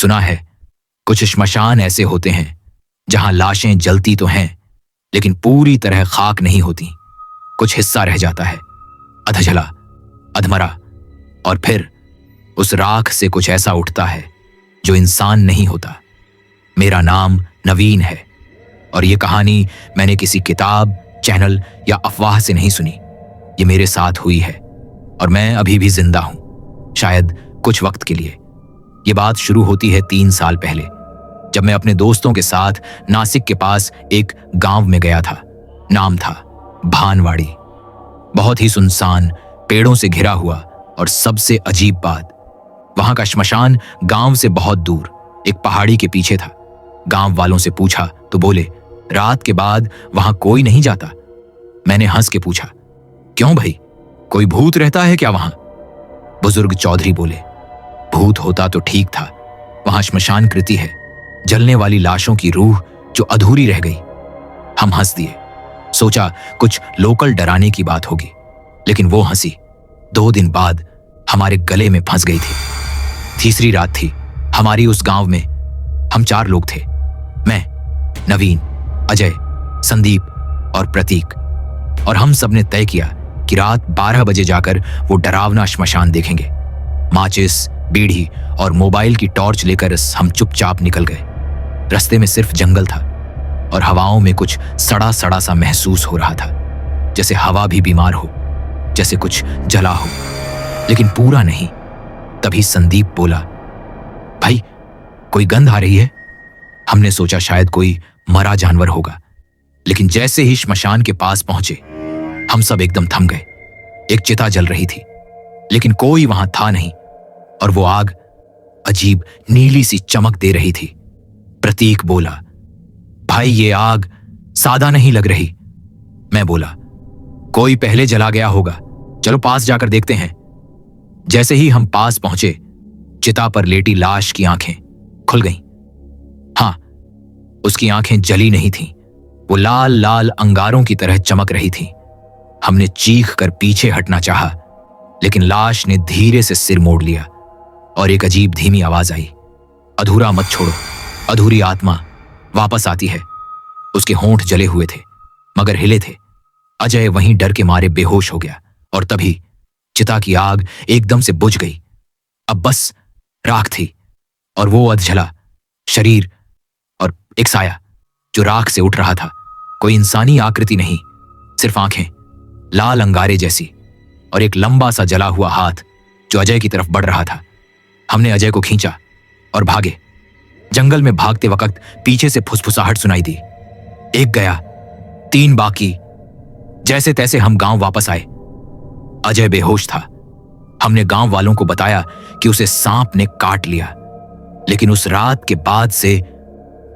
सुना है कुछ श्मशान ऐसे होते हैं जहां लाशें जलती तो हैं लेकिन पूरी तरह खाक नहीं होती। कुछ हिस्सा रह जाता है, अधजला, अधमरा, और फिर उस राख से कुछ ऐसा उठता है जो इंसान नहीं होता। मेरा नाम नवीन है और ये कहानी मैंने किसी किताब, चैनल या अफवाह से नहीं सुनी। ये मेरे साथ हुई है और मैं अभी भी जिंदा हूं, शायद कुछ वक्त के लिए। ये बात शुरू होती है 3 साल पहले, जब मैं अपने दोस्तों के साथ नासिक के पास एक गांव में गया था। नाम था भानवाड़ी। बहुत ही सुनसान, पेड़ों से घिरा हुआ, और सबसे अजीब बात, वहां का श्मशान गांव से बहुत दूर एक पहाड़ी के पीछे था। गांव वालों से पूछा तो बोले, रात के बाद वहां कोई नहीं जाता। मैंने हंस के पूछा, क्यों भाई, कोई भूत रहता है क्या वहां? बुजुर्ग चौधरी बोले, भूत होता तो ठीक था, वहां श्मशान कृति है, जलने वाली लाशों की रूह जो अधूरी रह गई। हम हंस दिए, सोचा कुछ लोकल डराने की बात होगी, लेकिन वो हंसी 2 दिन बाद हमारे गले में फंस गई थी। तीसरी रात थी हमारी उस गांव में। हम 4 लोग थे, मैं, नवीन, अजय, संदीप और प्रतीक, और हम सब ने तय किया कि रात 12 बजे जाकर वो डरावना श्मशान देखेंगे। माचिस, बीड़ी और मोबाइल की टॉर्च लेकर हम चुपचाप निकल गए। रास्ते में सिर्फ जंगल था और हवाओं में कुछ सड़ा सड़ा सा महसूस हो रहा था, जैसे हवा भी बीमार हो, जैसे कुछ जला हो, लेकिन पूरा नहीं। तभी संदीप बोला, भाई कोई गंध आ रही है। हमने सोचा शायद कोई मरा जानवर होगा, लेकिन जैसे ही श्मशान के पास पहुंचे हम सब एकदम थम गए। एक चिता जल रही थी, लेकिन कोई वहां था नहीं, और वो आग अजीब नीली सी चमक दे रही थी। प्रतीक बोला, भाई ये आग सादा नहीं लग रही। मैं बोला, कोई पहले जला गया होगा, चलो पास जाकर देखते हैं। जैसे ही हम पास पहुंचे, चिता पर लेटी लाश की आंखें खुल गईं। हां, उसकी आंखें जली नहीं थीं, वो लाल लाल अंगारों की तरह चमक रही थीं। हमने चीख कर पीछे हटना चाहा, लेकिन लाश ने धीरे से सिर मोड़ लिया और एक अजीब धीमी आवाज आई, अधूरा मत छोड़ो, अधूरी आत्मा वापस आती है। उसके होंठ जले हुए थे मगर हिले थे। अजय वहीं डर के मारे बेहोश हो गया, और तभी चिता की आग एकदम से बुझ गई। अब बस राख थी, और वो अधजला शरीर और एक साया जो राख से उठ रहा था। कोई इंसानी आकृति नहीं, सिर्फ आंखें लाल अंगारे जैसी, और एक लंबा सा जला हुआ हाथ जो अजय की तरफ बढ़ रहा था। हमने अजय को खींचा और भागे। जंगल में भागते वक्त पीछे से फुसफुसाहट सुनाई दी। 1 गया, 3 बाकी। जैसे तैसे हम गांव वापस आए। अजय बेहोश था। हमने गांव वालों को बताया कि उसे सांप ने काट लिया, लेकिन उस रात के बाद से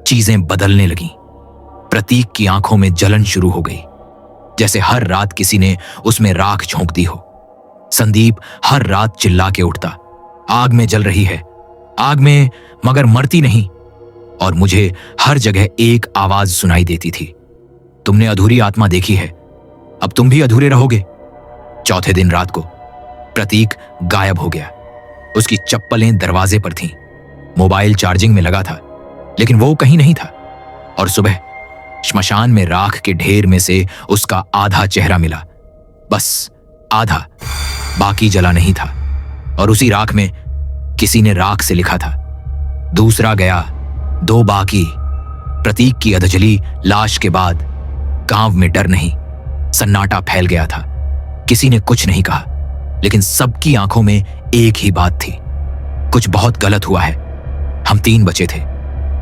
चीजें बदलने लगीं। प्रतीक की आंखों में जलन शुरू हो गई, जैसे हर रात किसी ने उसमें राख झोंक दी हो। संदीप हर रात चिल्ला के उठता, आग में जल रही है, आग में, मगर मरती नहीं। और मुझे हर जगह एक आवाज सुनाई देती थी, तुमने अधूरी आत्मा देखी है, अब तुम भी अधूरे रहोगे। चौथे दिन रात को प्रतीक गायब हो गया। उसकी चप्पलें दरवाजे पर थीं, मोबाइल चार्जिंग में लगा था, लेकिन वो कहीं नहीं था। और सुबह श्मशान में राख के ढेर में से उसका आधा चेहरा मिला, बस आधा, बाकी जला नहीं था। और उसी राख में किसी ने राख से लिखा था, दूसरा गया, 2 बाकी। प्रतीक की अधजली लाश के बाद गांव में डर नहीं, सन्नाटा फैल गया था। किसी ने कुछ नहीं कहा, लेकिन सबकी आंखों में एक ही बात थी, कुछ बहुत गलत हुआ है। हम 3 बचे थे,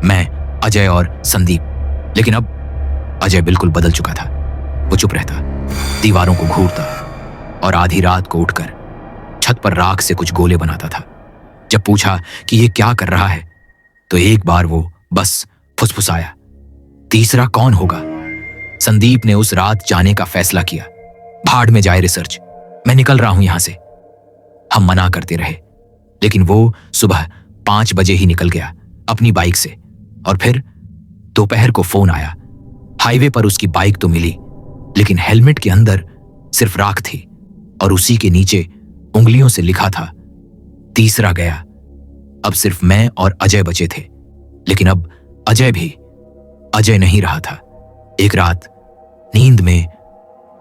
मैं, अजय और संदीप। लेकिन अब अजय बिल्कुल बदल चुका था। वो चुप रहता, दीवारों को घूरता, और आधी रात को उठकर छत पर राख से कुछ गोले बनाता था। जब पूछा कि ये क्या कर रहा है, तो एक बार वो बस फुसफुसाया, तीसरा कौन होगा? संदीप ने उस रात जाने का फैसला किया। भाड़ में जाए रिसर्च, मैं निकल रहा हूं यहां से। हम मना करते रहे, लेकिन वो सुबह 5 बजे ही निकल गया अपनी बाइक से। और फिर दोपहर को फोन आया। हाईवे पर उसकी बाइक तो मिली, लेकिन हेलमेट के अंदर सिर्फ राख थी, और उसी के नीचे उंगलियों से लिखा था, तीसरा गया, अब सिर्फ मैं और अजय बचे थे, लेकिन अब अजय भी अजय नहीं रहा था। एक रात नींद में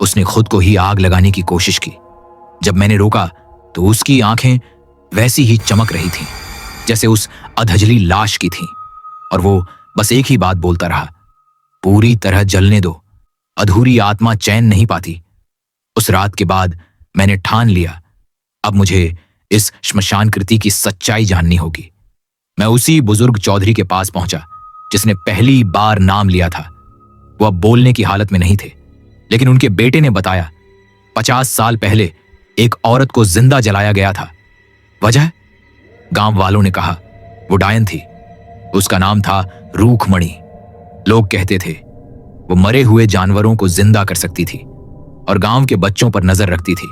उसने खुद को ही आग लगाने की कोशिश की। जब मैंने रोका तो उसकी आंखें वैसी ही चमक रही थीं जैसे उस अधजली लाश की थीं, और वो बस एक ही बात बोलता रहा, पूरी तरह जलने दो, अधूरी आत्मा चैन नहीं पाती। उस रात के बाद मैंने ठान लिया, अब मुझे इस श्मशान कृति की सच्चाई जाननी होगी। मैं उसी बुजुर्ग चौधरी के पास पहुंचा जिसने पहली बार नाम लिया था। वो अब बोलने की हालत में नहीं थे, लेकिन उनके बेटे ने बताया 50 साल पहले एक औरत को जिंदा जलाया गया था। वजह? गांव वालों ने कहा वो डायन थी। उसका नाम था रूखमणि। लोग कहते थे वो मरे हुए जानवरों को जिंदा कर सकती थी और गांव के बच्चों पर नजर रखती थी।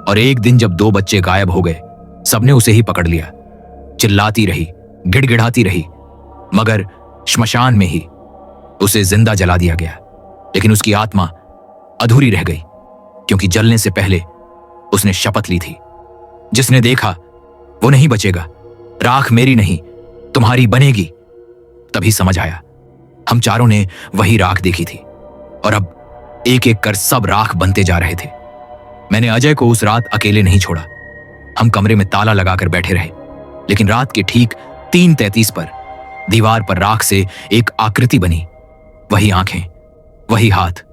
और एक दिन जब 2 बच्चे गायब हो गए, सबने उसे ही पकड़ लिया। चिल्लाती रही, गिड़गिड़ाती रही, मगर श्मशान में ही उसे जिंदा जला दिया गया। लेकिन उसकी आत्मा अधूरी रह गई, क्योंकि जलने से पहले उसने शपथ ली थी, जिसने देखा वो नहीं बचेगा, राख मेरी नहीं तुम्हारी बनेगी। तभी समझ आया, हम चारों ने वही राख देखी थी, और अब एक एक कर सब राख बनते जा रहे थे। मैंने अजय को उस रात अकेले नहीं छोड़ा। हम कमरे में ताला लगाकर बैठे रहे, लेकिन रात के ठीक 3:33 पर दीवार पर राख से एक आकृति बनी। वही आंखें, वही हाथ,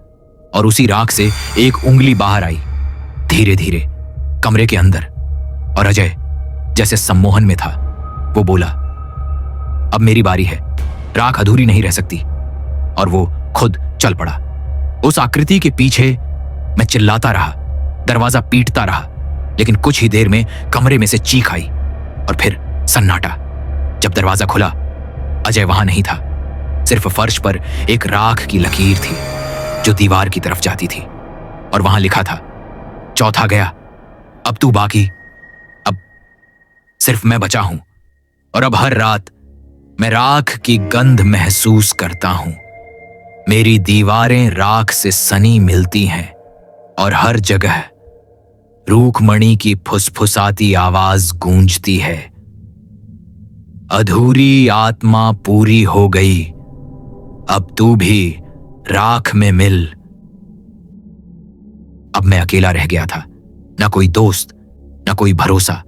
और उसी राख से एक उंगली बाहर आई, धीरे धीरे कमरे के अंदर। और अजय जैसे सम्मोहन में था। वो बोला, अब मेरी बारी है, राख अधूरी नहीं रह सकती। और वो खुद चल पड़ा। उस आकृति के पीछे मैं चिल्लाता रहा, दरवाजा पीटता रहा, लेकिन कुछ ही देर में कमरे में से चीख आई और फिर सन्नाटा। जब दरवाजा खुला, अजय वहां नहीं था। सिर्फ फर्श पर एक राख की लकीर थी जो दीवार की तरफ जाती थी, और वहां लिखा था, चौथा गया, अब तू बाकी, अब सिर्फ मैं बचा हूं। और अब हर रात मैं राख की गंध महसूस करता हूं। मेरी दीवारें राख से सनी मिलती हैं, और हर जगह रूखमणि की फुसफुसाती आवाज गूंजती है, अधूरी आत्मा पूरी हो गई, अब तू भी राख में मिल। अब मैं अकेला रह गया था, ना कोई दोस्त, ना कोई भरोसा,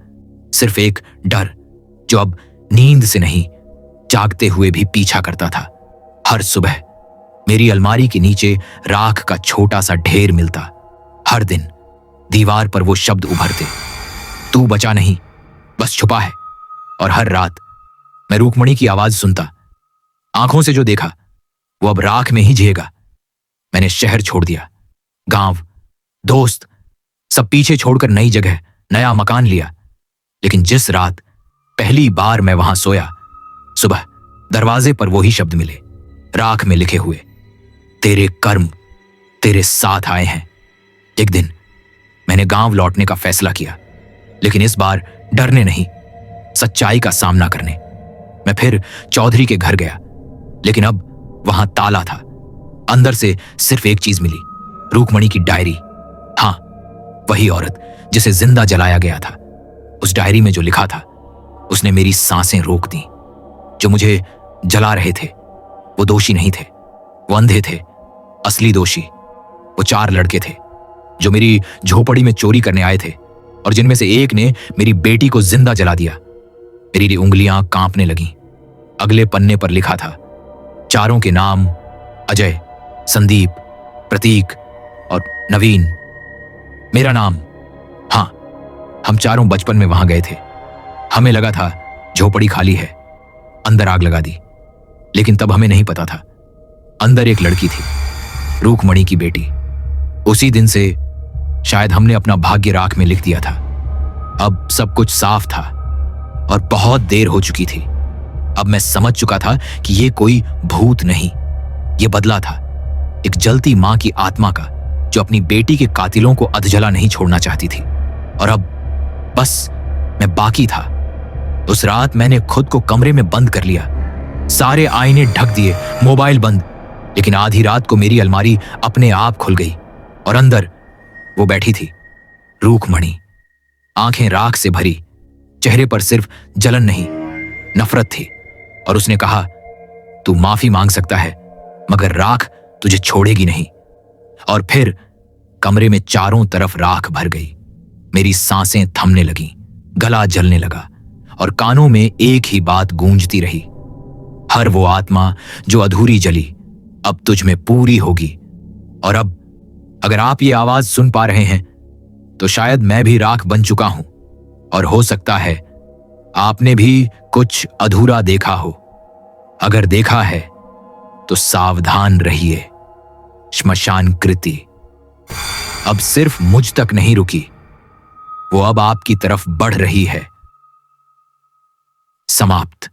सिर्फ एक डर जो अब नींद से नहीं, जागते हुए भी पीछा करता था। हर सुबह मेरी अलमारी के नीचे राख का छोटा सा ढेर मिलता। हर दिन दीवार पर वो शब्द उभरते, तू बचा नहीं, बस छुपा है। और हर रात मैं रूखमणि की आवाज सुनता, आंखों से जो देखा वो अब राख में ही जिएगा। मैंने शहर छोड़ दिया, गांव, दोस्त सब पीछे छोड़कर नई जगह, नया मकान लिया। लेकिन जिस रात पहली बार मैं वहां सोया, सुबह दरवाजे पर वही शब्द मिले, राख में लिखे हुए, तेरे कर्म तेरे साथ आए हैं। एक दिन मैंने गांव लौटने का फैसला किया, लेकिन इस बार डरने नहीं, सच्चाई का सामना करने। मैं फिर चौधरी के घर गया, लेकिन अब वहां ताला था। अंदर से सिर्फ एक चीज मिली, रूखमणि की डायरी। हां, वही औरत जिसे जिंदा जलाया गया था। उस डायरी में जो लिखा था, उसने मेरी सांसें रोक दी। जो मुझे जला रहे थे वो दोषी नहीं थे, वो अंधे थे, असली दोषी। वो 4 लड़के थे जो मेरी झोपड़ी में चोरी करने आए थे, और जिनमें से एक ने मेरी बेटी को जिंदा जला दिया। मेरी उंगलियां कांपने लगीं। अगले पन्ने पर लिखा था, चारों के नाम अजय, संदीप, प्रतीक और नवीन। मेरा नाम। हां, हम चारों बचपन में वहां गए थे। हमें लगा था झोपड़ी खाली है, अंदर आग लगा दी। लेकिन तब हमें नहीं पता था, अंदर एक लड़की थी, रूखमणि की बेटी। उसी दिन से शायद हमने अपना भाग्य राख में लिख दिया था। अब सब कुछ साफ था और बहुत देर हो चुकी थी। अब मैं समझ चुका था कि ये कोई भूत नहीं, ये बदला था एक जलती मां की आत्मा का, जो अपनी बेटी के कातिलों को अधजला नहीं छोड़ना चाहती थी। और अब बस मैं बाकी था। उस रात मैंने खुद को कमरे में बंद कर लिया, सारे आईने ढक दिए, मोबाइल बंद। लेकिन आधी रात को मेरी अलमारी अपने आप खुल गई और अंदर वो बैठी थी, रूखमणि, आंखें राख से भरी, चेहरे पर सिर्फ जलन नहीं, नफरत थी और उसने कहा, तू माफी मांग सकता है मगर राख तुझे छोड़ेगी नहीं। और फिर कमरे में चारों तरफ राख भर गई। मेरी सांसें थमने लगीं, गला जलने लगा और कानों में एक ही बात गूंजती रही, हर वो आत्मा जो अधूरी जली अब तुझ में पूरी होगी। और अब अगर आप ये आवाज सुन पा रहे हैं तो शायद मैं भी राख बन चुका हूं और हो सकता है आपने भी कुछ अधूरा देखा हो। अगर देखा है तो सावधान रहिए। श्मशान कृति अब सिर्फ मुझ तक नहीं रुकी, वो अब आपकी तरफ बढ़ रही है। समाप्त।